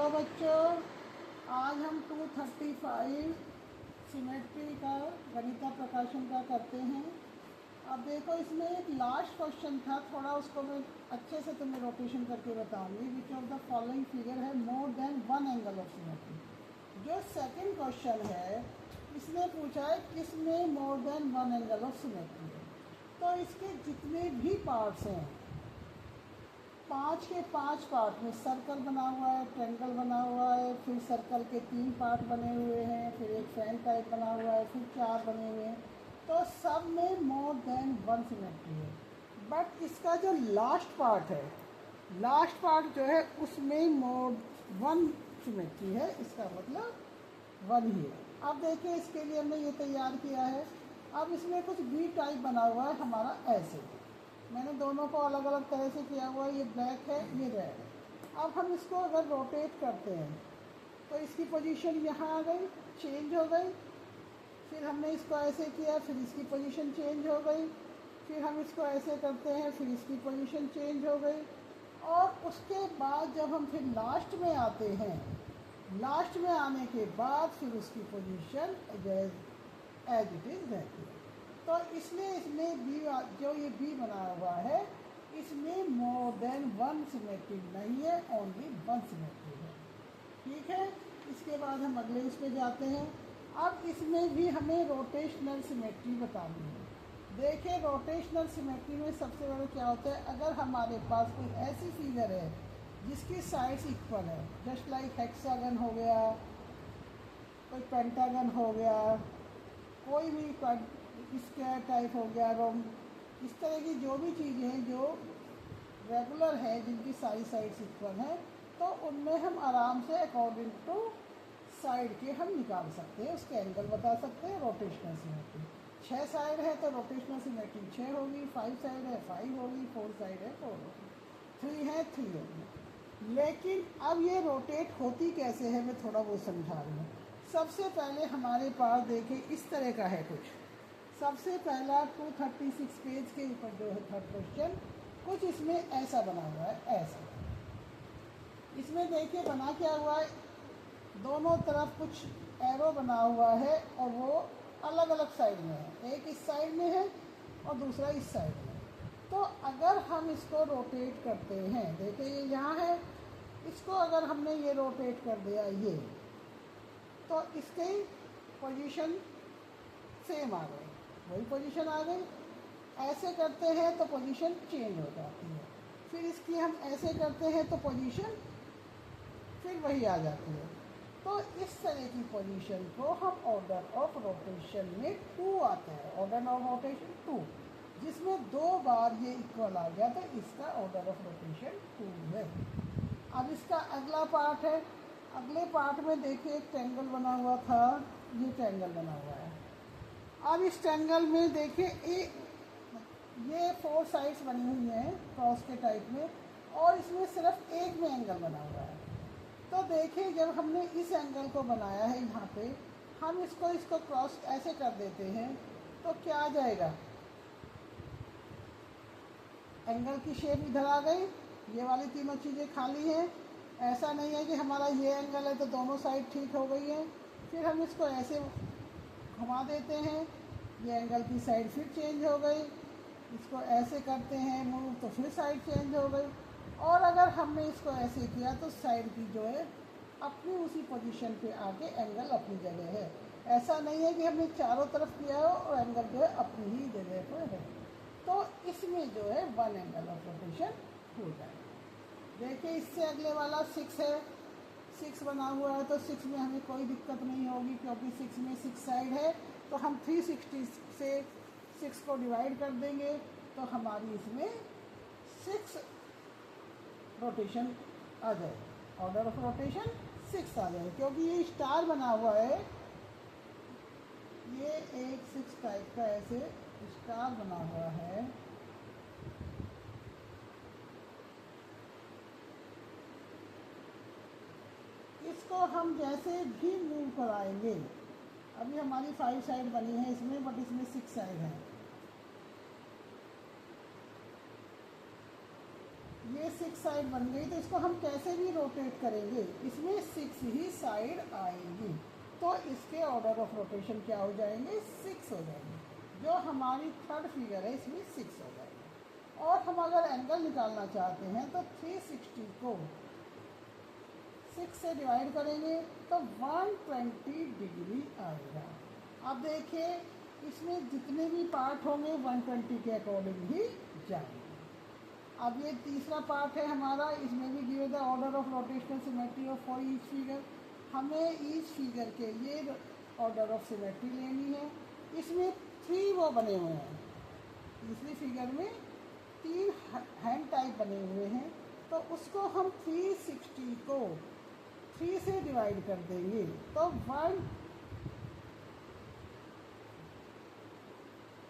Hello बच्चों, आज हम 235 सिमेट्री का गणिता प्रकाशन का करते हैं। अब देखो, इसमें एक लास्ट क्वेश्चन था, थोड़ा उसको मैं अच्छे से तुम्हें रोटेशन करके बताऊंगी। Which of the following figure है more than one angle of symmetry. जो सेकंड क्वेश्चन है, इसने पूछा है किसमें more than one angle of symmetry है। तो इसके जितने भी पार्ट्स हैं, 5 के 5 पार्ट में सर्कल बना हुआ है, ट्रायंगल बना हुआ है, फिर सर्कल के 3 पार्ट बने हुए हैं, फिर एक फैन टाइप बना हुआ है, फिर 4 बने हुए हैं। तो सब में मोर देन वन सिमेट्री है। बट इसका जो लास्ट पार्ट है, लास्ट पार्ट जो है उसमें मोर वन सिमेट्री है। इसका मतलब वन ही है। अब देखिए, इसके लिए हमने ये तैयार किया है। अब इसमें कुछ बी टाइप बना हुआ है हमारा, ऐसे। मैंने दोनों को अलग अलग तरह से किया हुआ है। ये ब्लैक है, ये रेड है। अब हम इसको अगर रोटेट करते हैं तो इसकी पोजीशन यहाँ आ गई, चेंज हो गई। फिर हमने इसको ऐसे किया, फिर इसकी पोजीशन चेंज हो गई। फिर हम इसको ऐसे करते हैं, फिर इसकी पोजीशन चेंज हो गई। और उसके बाद जब हम फिर लास्ट में आते हैं, लास्ट में आने के बाद फिर उसकी पोजीशन एज इट इज़ रहती है। तो इसलिए इसमें बी, जो ये बी बना हुआ है, इसमें मोर देन वन सिमेट्री नहीं है, ओनली वन सिमेट्री है। ठीक है। इसके बाद हम अगले उस पर जाते हैं। अब इसमें भी हमें रोटेशनल सिमेट्री बतानी है। देखिए, रोटेशनल सिमेट्री में सबसे बड़ा क्या होता है, अगर हमारे पास कोई ऐसी फिगर है जिसकी साइड्स इक्वल है, जस्ट लाइक हेक्सागन हो गया, कोई पेंटागन हो गया, कोई भी स्क्वायर टाइप हो गया, रोम, इस तरह की जो भी चीज़ें हैं जो रेगुलर है, जिनकी सारी साइड्स इक्वल हैं, तो उनमें हम आराम से अकॉर्डिंग टू साइड के हम निकाल सकते हैं, उसके एंगल बता सकते हैं। रोटेशनल सिमेट्री 6 साइड है तो रोटेशनल सिमेट्री 6 होगी, 5 साइड है 5 होगी, 4 साइड है 4 होगी, 3 है 3 होगी। लेकिन अब ये रोटेट होती कैसे है, मैं थोड़ा वो समझा रही हूँ। सबसे पहले हमारे पास देखिए इस तरह का है कुछ। सबसे पहला 236 पेज के ऊपर जो है थर्ड क्वेश्चन, कुछ इसमें ऐसा बना हुआ है, ऐसा। इसमें देखिए बना क्या हुआ है, दोनों तरफ कुछ एरो बना हुआ है और वो अलग अलग साइड में है। एक इस साइड में है और दूसरा इस साइड में। तो अगर हम इसको रोटेट करते हैं, देखिए ये यहाँ है, इसको अगर हमने ये रोटेट कर दिया ये, तो इसकी पोजीशन सेम आ गई, वही पोजीशन आ गई। ऐसे करते हैं तो पोजीशन चेंज हो जाती है। फिर इसकी हम ऐसे करते हैं तो पोजीशन फिर वही आ जाती है। तो इस तरह की पोजीशन को हम ऑर्डर ऑफ रोटेशन में 2 आता है, ऑर्डर ऑफ रोटेशन 2, जिसमें 2 बार ये इक्वल आ गया, तो इसका ऑर्डर ऑफ रोटेशन 2 है। अब इसका अगला पार्ट है। अगले पार्ट में देखिए एक ट्रायंगल बना हुआ था, ये ट्रायंगल बना हुआ है। अब इस ट्रायंगल में देखिए ये 4 साइड्स बनी हुई हैं क्रॉस के टाइप में, और इसमें सिर्फ एक में एंगल बना हुआ है। तो देखिए, जब हमने इस एंगल को बनाया है यहाँ पे, हम इसको क्रॉस ऐसे कर देते हैं तो क्या आ जाएगा, एंगल की शेप इधर आ गई। ये वाली तीनों चीज़ें खाली हैं। ऐसा नहीं है कि हमारा ये एंगल है तो दोनों साइड ठीक हो गई है। फिर हम इसको ऐसे घुमा देते हैं, ये एंगल की साइड फिर चेंज हो गई। इसको ऐसे करते हैं मूव, तो फिर साइड चेंज हो गई। और अगर हमने इसको ऐसे किया तो साइड की जो है अपनी उसी पोजीशन पे आके एंगल अपनी जगह है। ऐसा नहीं है कि हमने चारों तरफ किया हो और एंगल जो है अपनी ही जगह पर है। तो इसमें जो है वन एंगल ऑफ रोटेशन हो जाएगा। देखिए, इससे अगले वाला 6 है, 6 बना हुआ है, तो 6 में हमें कोई दिक्कत नहीं होगी, क्योंकि 6 में 6 साइड है। तो हम 360 से 6 को डिवाइड कर देंगे, तो हमारी इसमें 6 रोटेशन आ जाएगा, ऑर्डर ऑफ रोटेशन 6 आ जाएगा। क्योंकि ये स्टार बना हुआ है, ये एक 6 टाइप का ऐसे स्टार बना हुआ है। इसको हम जैसे भी मूव कराएंगे, अभी हमारी 5 साइड बनी है इसमें, बट इसमें 6 साइड है। ये 6 साइड बन गई, तो इसको हम कैसे भी रोटेट करेंगे इसमें 6 ही साइड आएंगी, तो इसके ऑर्डर ऑफ रोटेशन क्या हो जाएंगे, 6 हो जाएंगे। जो हमारी थर्ड फिगर है इसमें 6 हो जाएगा। और हम अगर एंगल निकालना चाहते हैं तो 360 को 6 से डिवाइड करेंगे तो 120 डिग्री आएगा। अब देखिए इसमें जितने भी पार्ट होंगे 120 के अकॉर्डिंग ही जाएंगे। अब ये तीसरा पार्ट है हमारा, इसमें भी given the order of rotational symmetry of for each figure. हमें ईच फिगर के लिए ऑर्डर ऑफ सिमेट्री लेनी है। इसमें 3 वो बने हुए हैं, तीसरी फिगर में 3 हैंड टाइप बने हुए हैं, तो उसको हम 360 को 3 से डिवाइड कर देंगे तो 1।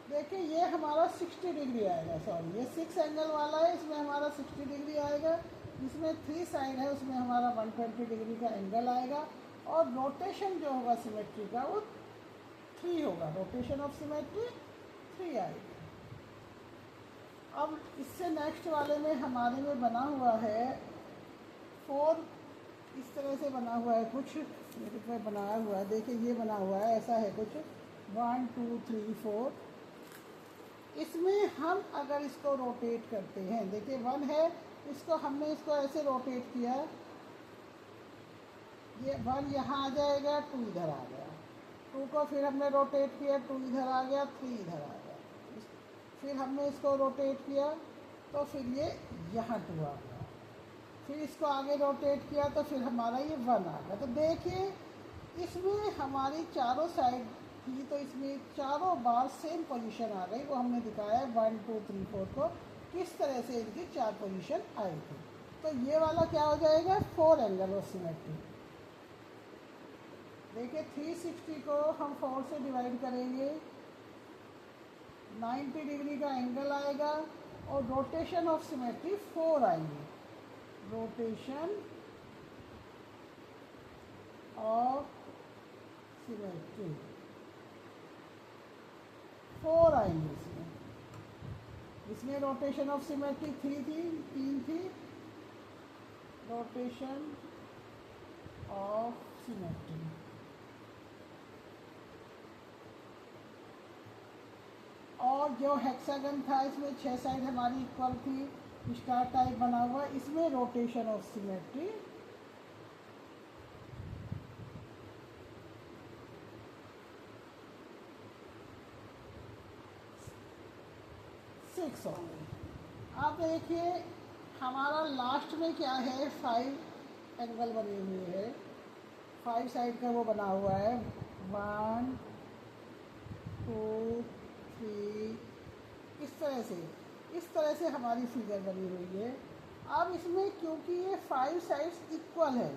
देखिए ये हमारा 60 डिग्री आएगा, सॉरी ये 6 एंगल वाला है, इसमें हमारा 60 डिग्री आएगा। इसमें 3 साइड है उसमें हमारा 120 डिग्री का एंगल आएगा। और रोटेशन जो होगा सिमेट्री का वो 3 होगा, रोटेशन ऑफ सिमेट्री 3 आएगा। अब इससे नेक्स्ट वाले में हमारे में बना हुआ है 4, इस तरह से बना हुआ है कुछ, मेरे पे बनाया हुआ है, देखिए ये बना हुआ है, ऐसा है कुछ 1 2 3 4। इसमें हम अगर इसको रोटेट करते हैं, देखिए 1 है, इसको हमने इसको ऐसे रोटेट किया, ये 1 यहाँ आ जाएगा, 2 इधर आ गया, 2 को फिर हमने रोटेट किया, 2 इधर आ गया, 3 इधर आ गया, फिर हमने इसको रोटेट किया तो फिर ये यहाँ 2 आ गया, फिर इसको आगे रोटेट किया तो फिर हमारा ये 1 आ गया। तो देखिए इसमें हमारी चारों साइड थी, तो इसमें चारों बार सेम पोजीशन आ गई, वो हमने दिखाया है 1 2 3 4 को किस तरह से इनकी 4 पोजीशन आई थी। तो ये वाला क्या हो जाएगा, 4 एंगल ऑफ सिमेट्री। देखिए 360 को हम 4 से डिवाइड करेंगे, 90 डिग्री का एंगल आएगा और रोटेशन ऑफ सिमेट्री 4 आएंगे, रोटेशन ऑफ सिमेट्री 4 आएंगे इसमें रोटेशन ऑफ सिमेट्री 3 थी, रोटेशन ऑफ सिमेट्री। और जो हेक्सागन था इसमें 6 साइड हमारी इक्वल थी, स्टार टाइप बना हुआ, इसमें रोटेशन ऑफ सिमेट्री 6 होंगे। अब देखिए हमारा लास्ट में क्या है, 5 एंगल बने हुए हैं, 5 साइड का वो बना हुआ है, 1 2 3, इस तरह से हमारी फिगर बनी हुई है। अब इसमें क्योंकि ये 5 साइड्स इक्वल है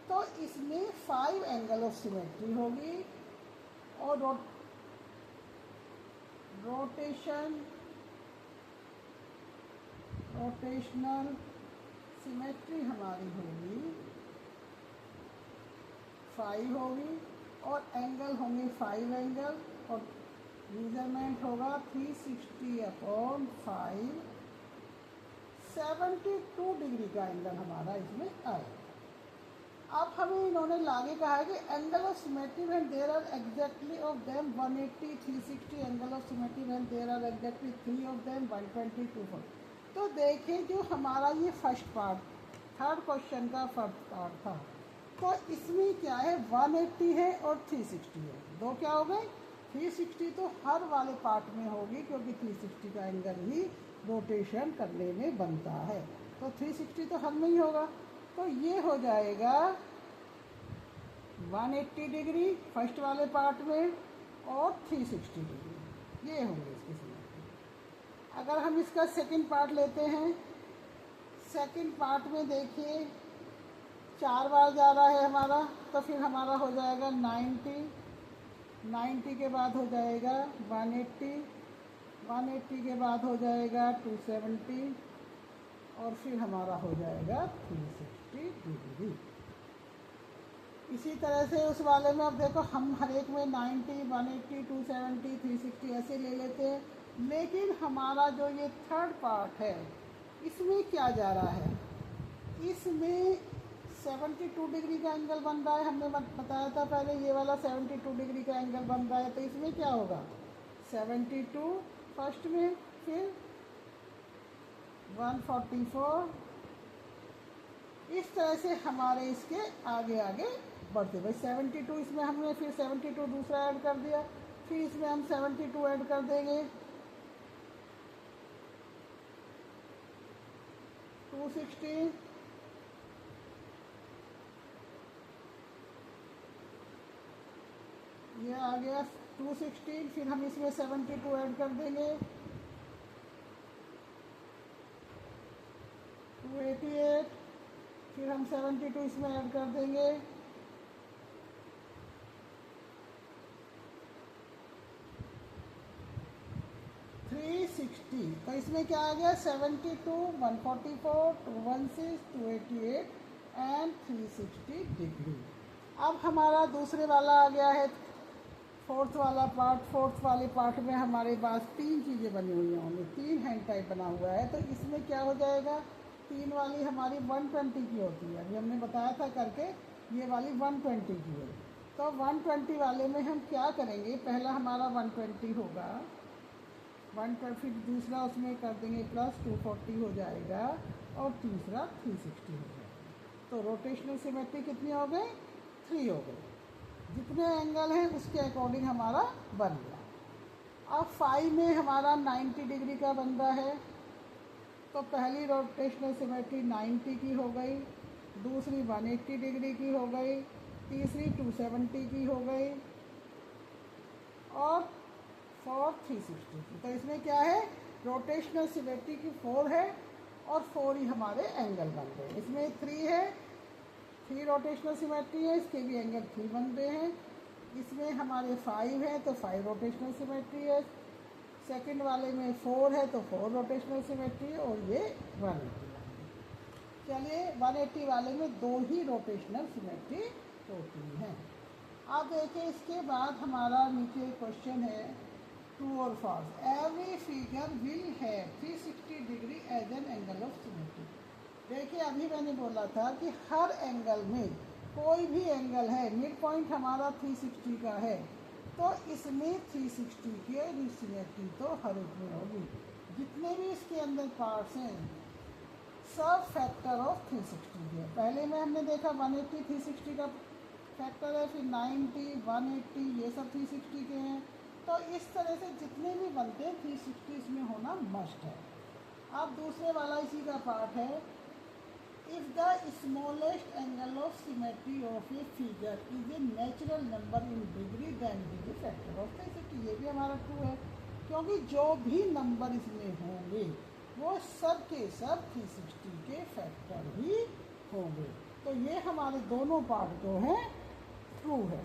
तो इसमें 5 एंगल ऑफ सिमेट्री होगी और रोटेशनल सिमेट्री हमारी होगी 5 होगी और एंगल होंगे 5 एंगल और मेजरमेंट होगा 360/5, 72 डिग्री का एंगल हमारा इसमें आएगा। अब हमें इन्होंने लागे कहा है कि angle of symmetry when there are exactly of them 180 360 angle of symmetry when there are exactly 3 of them 120 240। तो देखिए जो हमारा ये फर्स्ट पार्ट, थर्ड क्वेश्चन का फर्स्ट पार्ट था, तो इसमें क्या है 180 है और 360 है, दो क्या हो गए 360, तो हर वाले पार्ट में होगी क्योंकि 360 का एंगल ही रोटेशन करने में बनता है, तो 360 तो हर में ही होगा। तो ये हो जाएगा 180 डिग्री फर्स्ट वाले पार्ट में और 360 डिग्री, ये होंगे इसके सिमेट्री। अगर हम इसका सेकंड पार्ट लेते हैं, सेकंड पार्ट में देखिए 4 बार जा रहा है हमारा, तो फिर हमारा हो जाएगा 90 के बाद हो जाएगा 180 के बाद हो जाएगा 270 और फिर हमारा हो जाएगा 360 डिग्री। इसी तरह से उस वाले में अब देखो हम हर एक में 90 180 270 360 ऐसे ले लेते हैं, लेकिन हमारा जो ये थर्ड पार्ट है इसमें क्या जा रहा है, इसमें 72 डिग्री का एंगल बन रहा है, हमने बताया था पहले ये वाला 72 डिग्री का एंगल बन रहा है। तो इसमें क्या होगा 72 फर्स्ट में, फिर 144, इस तरह से हमारे इसके आगे आगे बढ़ते भाई। 72 इसमें हमने फिर 72 दूसरा ऐड कर दिया, फिर इसमें हम 72 ऐड कर देंगे, 216, ये आ गया 216, फिर हम इसमें 72 ऐड कर देंगे, 288, फिर हम 72 इसमें ऐड कर देंगे, 360। तो इसमें क्या आ गया 72, 144, 216, 288 एंड 360 डिग्री। अब हमारा दूसरे वाला आ गया है फोर्थ वाला पार्ट। फोर्थ वाले पार्ट में हमारे पास तीन चीज़ें बनी हुई होंगी, तीन हैंड टाइप बना हुआ है। तो इसमें क्या हो जाएगा, तीन वाली हमारी 120 की होती है, अभी हमने बताया था करके, ये वाली 120 की है। तो 120 वाले में हम क्या करेंगे, पहला हमारा 120 होगा, 120, फिर दूसरा उसमें कर देंगे प्लस 240 हो जाएगा, और तीसरा 360 हो जाएगा। तो रोटेशनल सिमेट्री कितनी हो गई, 3 हो गई। जितने एंगल हैं उसके अकॉर्डिंग हमारा बन गया। अब 5 में हमारा 90 डिग्री का बन रहा है, तो पहली रोटेशनल सिमेट्री 90 की हो गई, दूसरी 180 डिग्री की हो गई, तीसरी 270 की हो गई, और फोर्थ 360 की। तो इसमें क्या है, रोटेशनल सिमेट्री की 4 है, और 4 ही हमारे एंगल बन गए। इसमें 3 है, 3 रोटेशनल सिमेट्री है, इसके भी एंगल 3 बनते हैं। इसमें हमारे 5 है, तो 5 रोटेशनल सिमेट्री है। सेकंड वाले में 4 है, तो 4 रोटेशनल सिमेट्री है, और ये 180 वाले। चलिए 180 वाले में 2 ही रोटेशनल सिमेट्री होती है। अब देखिए इसके बाद हमारा नीचे क्वेश्चन है, ट्रू और false. Every figure will have 360 degree as an angle of symmetry. देखिए अभी मैंने बोला था कि हर एंगल में कोई भी एंगल है, मिड पॉइंट हमारा 360 का है, तो इसमें 360 के सिमेट्री तो हर एक में होगी। जितने भी इसके अंदर पार्ट्स हैं सब फैक्टर ऑफ 360 के। पहले में हमने देखा 180 360 का फैक्टर है, फिर 90 180 ये सब 360 के हैं। तो इस तरह से जितने भी बनते हैं 360 इसमें होना मस्ट है। अब दूसरे वाला इसी का पार्ट है, if the smallest angle of symmetry of a figure is a natural number in degree then is a factor of 360। ये भी हमारा ट्रू है, क्योंकि जो भी नंबर इसमें होंगे वो सब के सब 360 के फैक्टर ही होंगे। तो ये हमारे दोनों पार्ट जो हैं ट्रू है।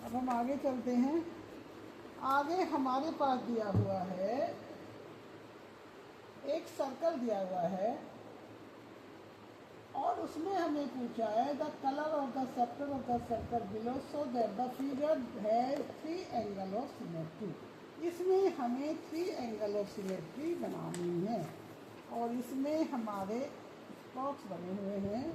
अब हम आगे चलते हैं। आगे हमारे पास दिया हुआ है, एक सर्कल दिया हुआ है, और उसमें हमें पूछा है the colour of the sector of the circle below so that the figure has 3 angle of symmetry. इसमें हमें 3 एंगल ऑफ सिमेट्री बनानी है, और इसमें हमारे बॉक्स बने हुए हैं।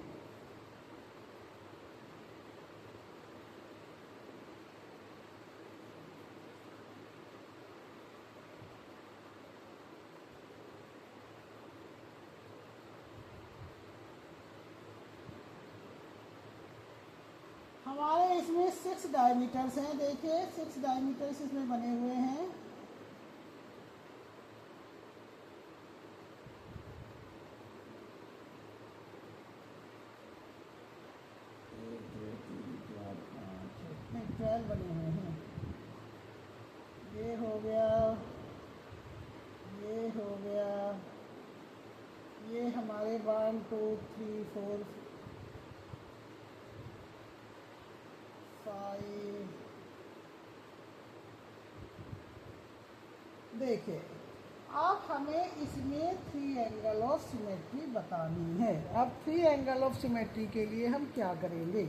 हमारे इसमें 6 डायमीटर्स हैं। देखिए 6 डायमीटर्स इसमें बने हुए हैं। एक, दो, तीन, चार, पाँच, 6 नहीं 12 बने हुए हैं। ये हो गया, ये हो गया, ये हमारे 1 2 3 4 5। देखिए अब हमें इसमें 3 एंगल ऑफ सिमेट्री बतानी है। अब 3 एंगल ऑफ सिमेट्री के लिए हम क्या करेंगे,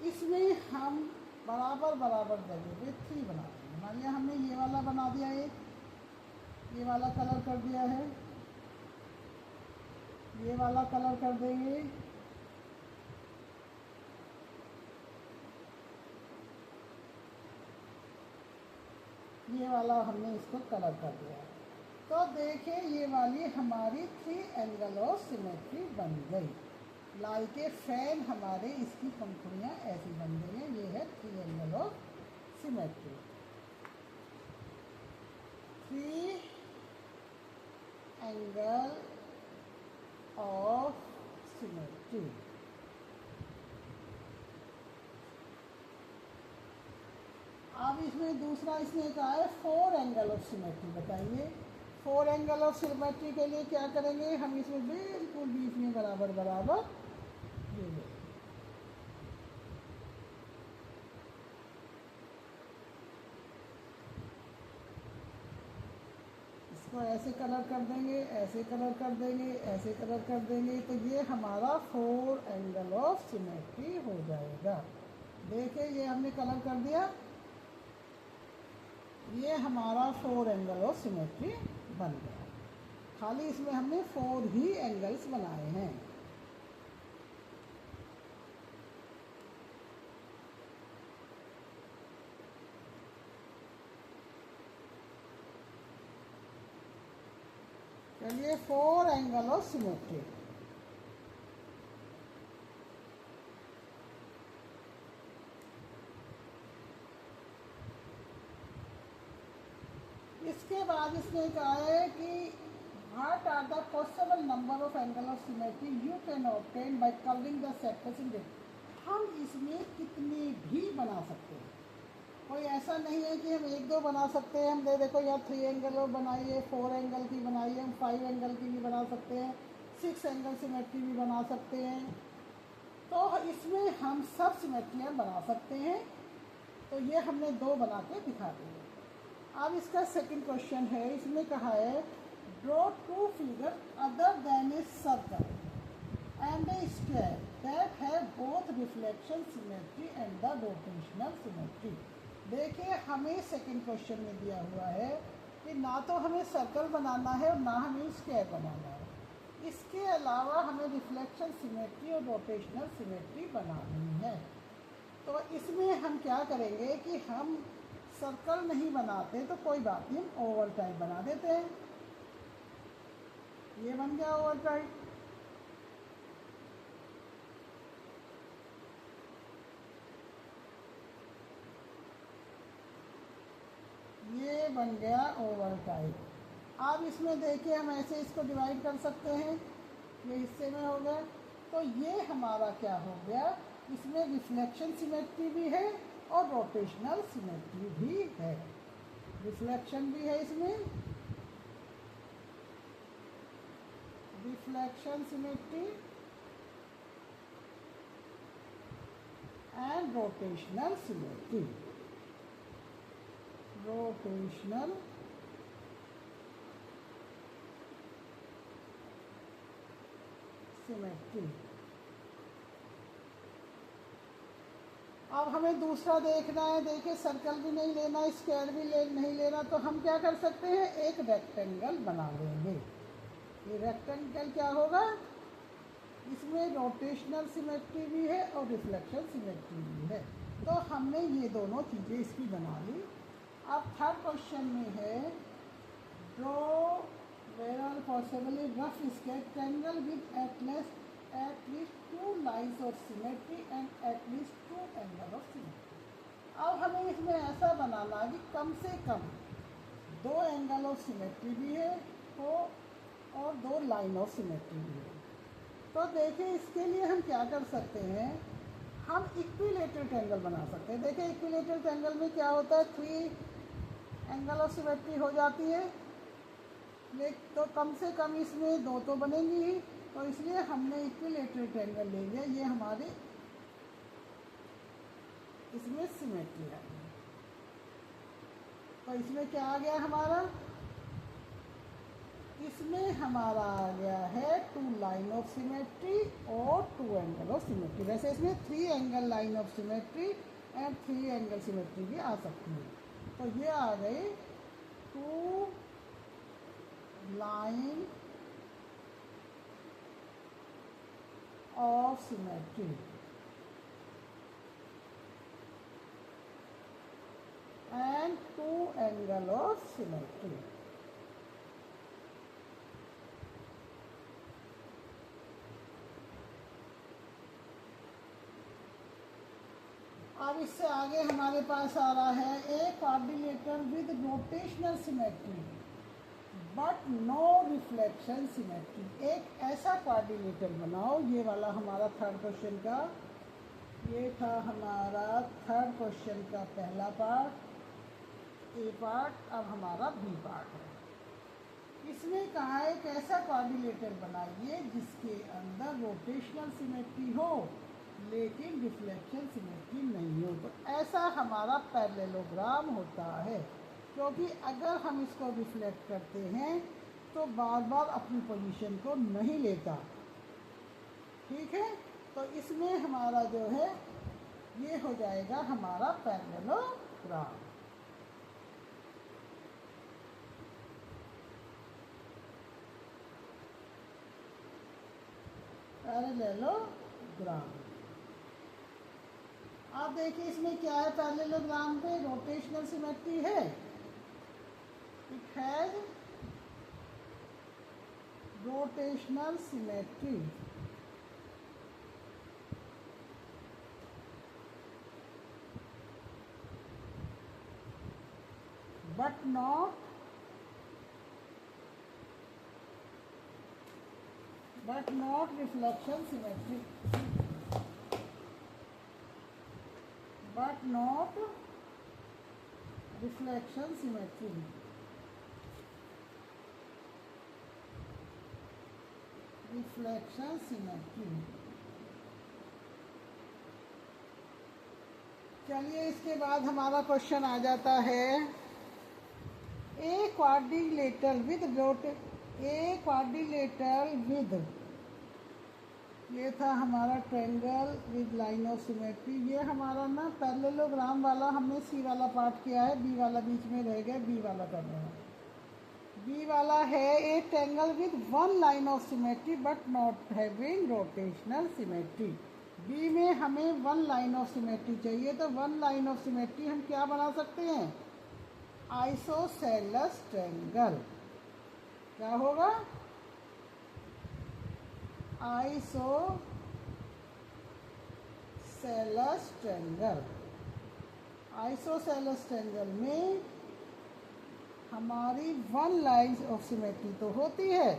इसमें हम बराबर बराबर जगह पे 3 बना देंगे। मान लिया हमने ये वाला बना दिया, एक ये वाला कलर कर दिया है, ये वाला कलर कर देंगे। ये वाला हमने इसको कलर कर दिया। तो देखिए ये वाली हमारी 3 एंगल ऑफ सिमेट्री बन गई। लाइक ए फैन हमारे इसकी पंखुड़ियाँ ऐसी बन गई हैं। ये है 3 angle of symmetry. 3 angle of symmetry. अब इसमें दूसरा इसने कहा है 4 एंगल ऑफ सिमेट्री। बताइए 4 एंगल ऑफ सिमेट्री के लिए क्या करेंगे? हम इसमें बिल्कुल बीच में बराबर बराबर ले लें। इसको ऐसे कलर कर देंगे, ऐसे कलर कर देंगे, ऐसे कलर कर देंगे, तो ये हमारा 4 एंगल ऑफ सिमेट्री हो जाएगा। देखिए ये हमने कलर कर दिया। ये हमारा 4 एंगल ऑफ सिमेट्री बन गया। खाली इसमें हमने 4 ही एंगल्स बनाए हैं। चलिए 4 एंगल ऑफ सिमेट्री। इसके बाद इसने कहा है कि what are the possible number of angle of symmetry you can obtain by colouring the sectors in this. हम इसमें कितनी भी बना सकते हैं, कोई ऐसा नहीं है कि हम 1-2 बना सकते हैं। हम देखो यहाँ 3 एंगल और बनाइए, 4 एंगल की बनाइए, हम 5 एंगल की भी बना सकते हैं, 6 एंगल सिमेट्री भी बना सकते हैं। तो इसमें हम सब सिमेट्रियाँ बना सकते हैं। तो ये हमने 2 बना के दिखा दिए। अब इसका सेकंड क्वेश्चन है। इसमें कहा है draw 2 figure other than a circle and A square that have both reflection symmetry and the rotational symmetry. देखिए हमें सेकंड क्वेश्चन में दिया हुआ है कि ना तो हमें सर्कल बनाना है और ना हमें स्क्वायर बनाना है। इसके अलावा हमें रिफ्लेक्शन सिमेट्री और रोटेशनल सिमेट्री बनानी है। तो इसमें हम क्या करेंगे कि हम सर्कल नहीं बनाते तो कोई बात नहीं, हम ओवल टाइप बना देते हैं। ये बन गया ओवल टाइप। ये बन गया ओवल टाइप। अब इसमें देखिए हम ऐसे इसको डिवाइड कर सकते हैं। ये हिस्से में हो गया। तो ये हमारा क्या हो गया, इसमें रिफ्लेक्शन सिमेट्री भी है और रोटेशनल सिमेट्री भी है। रिफ्लेक्शन भी है इसमें, reflection symmetry and rotational symmetry. Rotational symmetry. अब हमें दूसरा देखना है। देखिए सर्कल भी नहीं लेना, स्क्वायर भी नहीं लेना, तो हम क्या कर सकते हैं, एक रेक्टेंगल बना लेंगे। ये रेक्टेंगल क्या होगा, इसमें रोटेशनल सिमेट्री भी है और रिफ्लेक्शन सिमेट्री भी है। तो हमने ये दोनों चीज़ें इसकी बना ली। अब थर्ड क्वेश्चन में है draw where are possibly rough sketch triangle with at least 2 lines of symmetry and at least 2 angle of symmetry। अब हमें इसमें ऐसा बनाना है कि कम से कम 2 एंगल ऑफ सिमेट्री भी है तो और 2 लाइन ऑफ सिमेट्री भी है। तो देखिए इसके लिए हम क्या कर सकते हैं, हम इक्विलेटरल ट्रायंगल बना सकते हैं। देखिए इक्विलेटरल ट्रायंगल में क्या होता है, 3 एंगल ऑफ सिमेट्री हो जाती है, लेकिन तो कम से कम इसमें 2 तो बनेंगी ही। तो इसलिए हमने इक्विलेटरल ट्रायंगल ले लिया। ये हमारे इसमें सिमेट्री है। तो इसमें क्या आ गया हमारा, इसमें हमारा आ गया है 2 लाइन ऑफ सिमेट्री और 2 एंगल ऑफ सिमेट्री। वैसे इसमें 3 angle line of symmetry and 3 angle symmetry भी आ सकती है। तो ये आ गए 2 line of symmetry and two angle of symmetry. अब इससे आगे हमारे पास आ रहा है a quadrilateral with rotational symmetry but no reflection symmetry. एक ऐसा क्वाड्रिलेटर बनाओ, ये वाला हमारा थर्ड क्वेश्चन का, ये था हमारा थर्ड क्वेश्चन का पहला पार्ट, ए पार्ट। अब हमारा बी पार्ट है। इसमें कहा है एक ऐसा क्वाड्रिलेटर बनाइए जिसके अंदर रोटेशनल सिमेट्री हो लेकिन रिफ्लेक्शन सिमेट्री नहीं हो। तो ऐसा हमारा पैरेललोग्राम होता है, क्योंकि अगर हम इसको रिफ्लेक्ट करते हैं तो बार बार अपनी पोजीशन को नहीं लेता। ठीक है, तो इसमें हमारा जो है ये हो जाएगा हमारा पैरेललोग्राम। पैरेललोग्राम। आप देखिए इसमें क्या है, पैरेललोग्राम पे रोटेशनल सिमेट्री है, it has rotational symmetry but not reflection symmetry, but not reflection symmetry। Reflection symmetry. चलिए इसके बाद हमारा क्वेश्चन आ जाता है ए क्वाड्रिलेटरल विद ये था हमारा triangle with line of symmetry. ये हमारा ना पैरेललोग्राम वाला हमने सी वाला पार्ट किया है, बी वाला बीच में रह गया, बी वाला कर रहे हैं। बी वाला है a triangle with one line of symmetry but not having rotational symmetry. B में हमें वन लाइन ऑफ सिमेट्री चाहिए, तो वन लाइन ऑफ सिमेट्री हम क्या बना सकते हैं, आइसोसेलेस ट्रायंगल। क्या होगा, आइसोसेलेस ट्रायंगल। आइसोसेलेस ट्रायंगल में हमारी वन लाइन ऑफ सिमेट्री तो होती है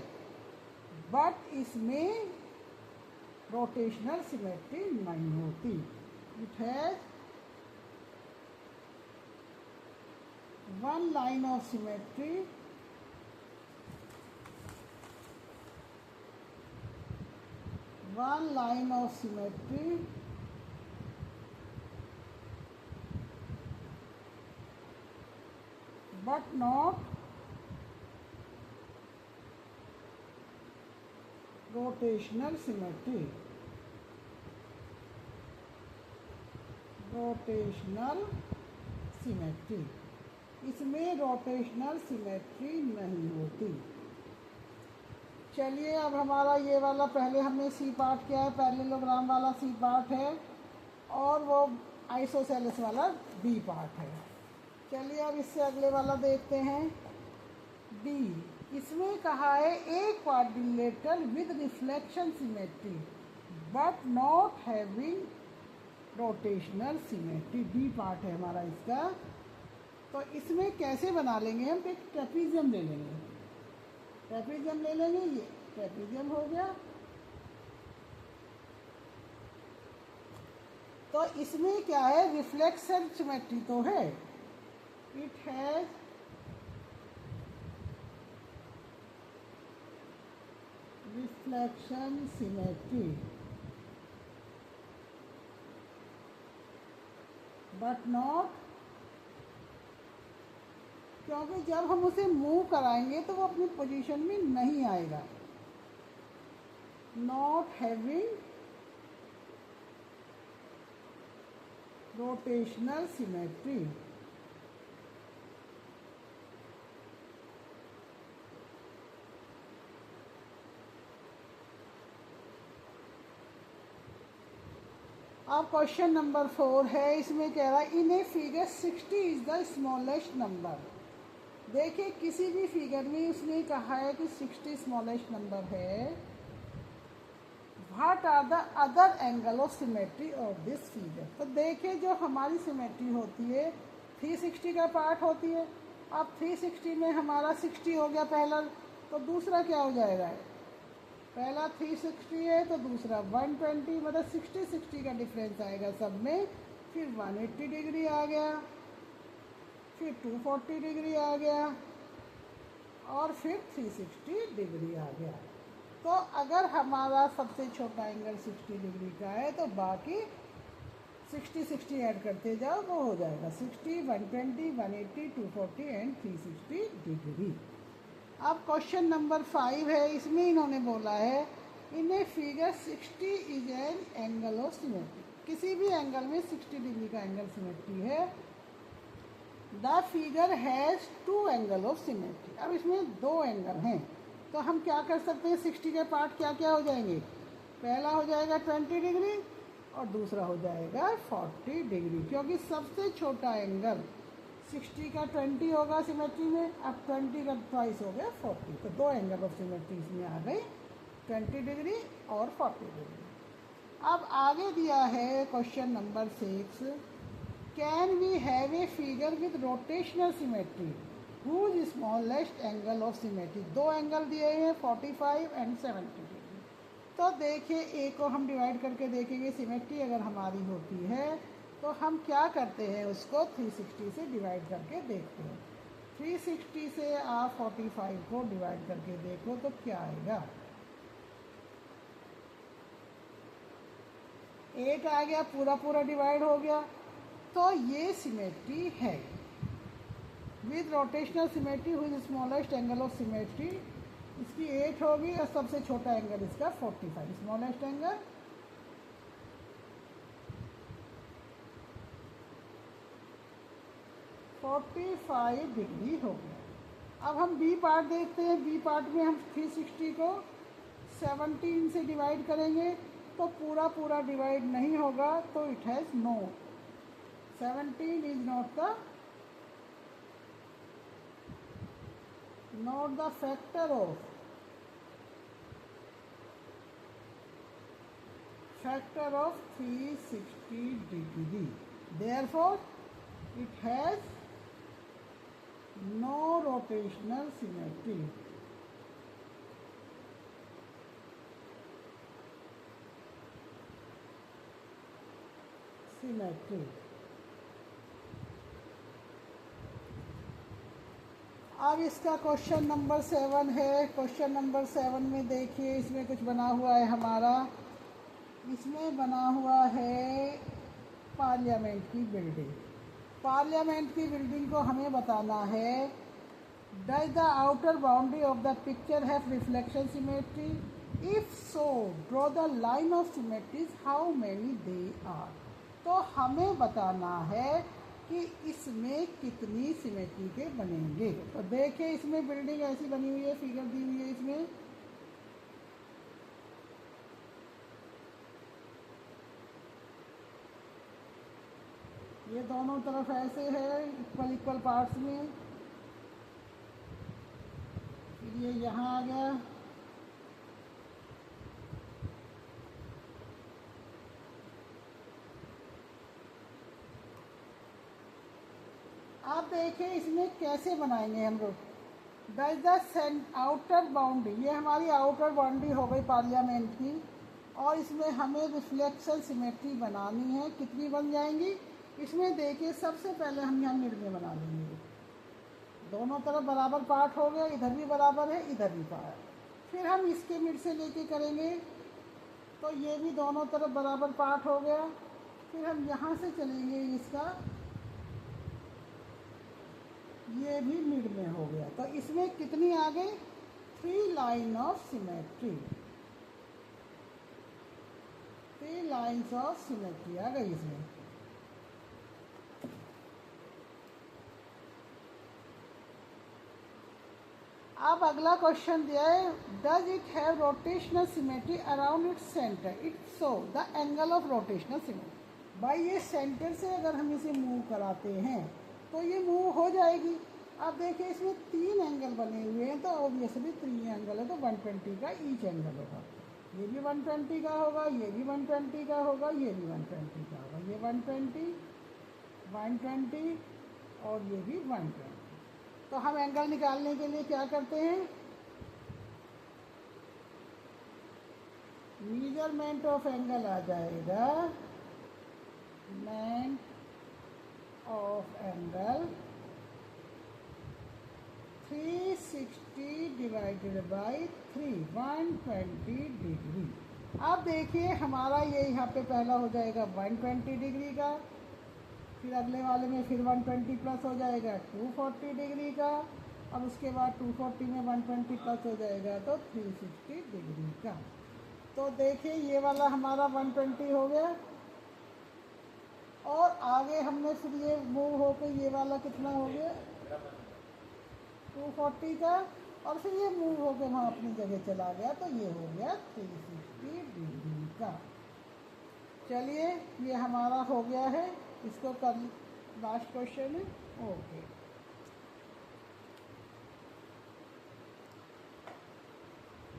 बट इसमें रोटेशनल सिमेट्री नहीं होती। It has one line of symmetry but not rotational symmetry। इसमें रोटेशनल सिमेट्री नहीं होती। चलिए अब हमारा ये वाला पहले हमने सी पार्ट किया है, पैरेललोग्राम वाला सी पार्ट है और वो आइसोसेलेस वाला बी पार्ट है। चलिए अब इससे अगले वाला देखते हैं, डी। इसमें कहा है a quadrilateral with reflection symmetry but not having rotational symmetry. B part है हमारा इसका। तो इसमें कैसे बना लेंगे, हम एक ट्रेपीजियम ले लेंगे। ट्रेपीजियम ले लेंगे, ये ट्रेपीजियम हो गया। तो इसमें क्या है, रिफ्लेक्शन सिमेट्री तो है, it has reflection symmetry but not, क्योंकि जब हम उसे मूव कराएंगे तो वो अपनी पोजीशन में नहीं आएगा। Not having rotational symmetry. अब क्वेश्चन नंबर 4 है, इसमें कह रहा है in a figure 60 is the smallest number. देखिए किसी भी फिगर में उसने कहा है कि 60 स्मॉलेस्ट नंबर है। What are the other angle of symmetry of this figure. तो देखिए जो हमारी सिमेट्री होती है 360 का पार्ट होती है। अब 360 में हमारा 60 हो गया पहला, तो दूसरा क्या हो जाएगा, पहला 360 है तो दूसरा 120, मतलब 60 का डिफरेंस आएगा सब में। फिर 180 डिग्री आ गया, फिर 240 डिग्री आ गया, और फिर 360 डिग्री आ गया। तो अगर हमारा सबसे छोटा एंगल 60 डिग्री का है तो बाकी 60 ऐड करते जाओ, वो हो जाएगा 60, 120, 180, 240 एंड 360 डिग्री। अब क्वेश्चन नंबर 5 है, इसमें इन्होंने बोला है in a figure 60 is an angle of symmetry. किसी भी एंगल में 60 डिग्री का एंगल सिमेट्री है। The figure has 2 angle of symmetry. अब इसमें 2 एंगल हैं, तो हम क्या कर सकते हैं, 60 के पार्ट क्या क्या हो जाएंगे, पहला हो जाएगा 20 डिग्री और दूसरा हो जाएगा 40 डिग्री, क्योंकि सबसे छोटा एंगल 60 का 20 होगा सिमेट्री में। अब 20 का ट्वाइस हो गया 40, तो 2 एंगल ऑफ सिमेट्री इसमें आ गई, 20 डिग्री और 40 डिग्री। अब आगे दिया है question number 6, can we have a figure with rotational symmetry whose smallest angle of symmetry. 2 angle दिए हैं 45 एंड 70 डिग्री। तो देखिए ए को हम डिवाइड करके देखेंगे, सिमेट्री अगर हमारी होती है तो हम क्या करते हैं, उसको 360 से डिवाइड करके देखते हैं। 360 से आप 45 को डिवाइड करके देखो तो क्या आएगा, 8 आ गया, पूरा पूरा डिवाइड हो गया। तो ये सिमेट्री है विद रोटेशनल सिमेट्री हुई स्मॉलेस्ट एंगल ऑफ सिमेट्री। इसकी 8 होगी और सबसे छोटा एंगल इसका 45, स्मॉलेस्ट एंगल 45 डिग्री हो गया। अब हम बी पार्ट देखते हैं। बी पार्ट में हम 360 को 17 से डिवाइड करेंगे तो पूरा पूरा डिवाइड नहीं होगा, तो it has no, 17 is not the factor of 360 degree, therefore it has no rotational symmetry. अब इसका क्वेश्चन नंबर 7 है। क्वेश्चन नंबर 7 में देखिए इसमें कुछ बना हुआ है हमारा, इसमें बना हुआ है पार्लियामेंट की बिल्डिंग। पार्लियामेंट की बिल्डिंग को हमें बताना है, does the outer boundary of the picture have reflection symmetry, if so draw the line of symmetries, how many they are. तो हमें बताना है कि इसमें कितनी सिमेट्री के बनेंगे। तो देखिए इसमें बिल्डिंग ऐसी बनी हुई है, फिगर दी हुई है इसमें, ये दोनों तरफ ऐसे है इक्वल पार्ट्स में। फिर ये यहाँ आ गया, आप देखिए इसमें कैसे बनाएंगे हम लोग। डज द आउटर बाउंड्री, ये हमारी आउटर बाउंड्री हो गई पार्लियामेंट की, और इसमें हमें रिफ्लेक्शन सिमेट्री बनानी है। कितनी बन जाएंगी, इसमें देखिए सबसे पहले हम यहाँ मिड में बना लेंगे, दोनों तरफ बराबर पार्ट हो गया, इधर भी बराबर है इधर भी पार्ट। फिर हम इसके मिड से लेके करेंगे तो ये भी दोनों तरफ बराबर पार्ट हो गया। फिर हम यहाँ से चलेंगे, इसका ये भी मिड में हो गया। तो इसमें कितनी आ गई, 3 line of symmetry, 3 lines of symmetry आ गई इसमें। अब अगला क्वेश्चन दिया है, does it have rotational symmetry around its centre, it show the angle of rotational symmetry. भाई ये सेंटर से अगर हम इसे मूव कराते हैं तो ये मूव हो जाएगी। अब देखिए इसमें 3 एंगल बने हुए हैं, तो ऑब्वियसली 3 एंगल है तो 120 का ईच एंगल होगा। ये भी 120 का होगा, ये भी 120 का होगा, ये भी 120 का होगा। ये 120, 120 और ये भी 120। तो हम एंगल निकालने के लिए क्या करते हैं, मेजरमेंट ऑफ एंगल आ जाएगा, measurement of angle 360 divided by 3, 120 degree. अब देखिए हमारा ये यहाँ पे पहला हो जाएगा 120 डिग्री का, फिर अगले वाले में फिर 120 प्लस हो जाएगा 240 डिग्री का, अब उसके बाद 240 में 120 प्लस हो जाएगा तो 360 डिग्री का। तो देखिए ये वाला हमारा 120 हो गया, और आगे हमने फिर ये मूव होकर ये वाला कितना हो गया 240 का, और फिर ये मूव होकर वहाँ अपनी जगह चला गया तो ये हो गया 360 डिग्री का। चलिए ये हमारा हो गया है, इसको कर लास्ट क्वेश्चन है। ओके।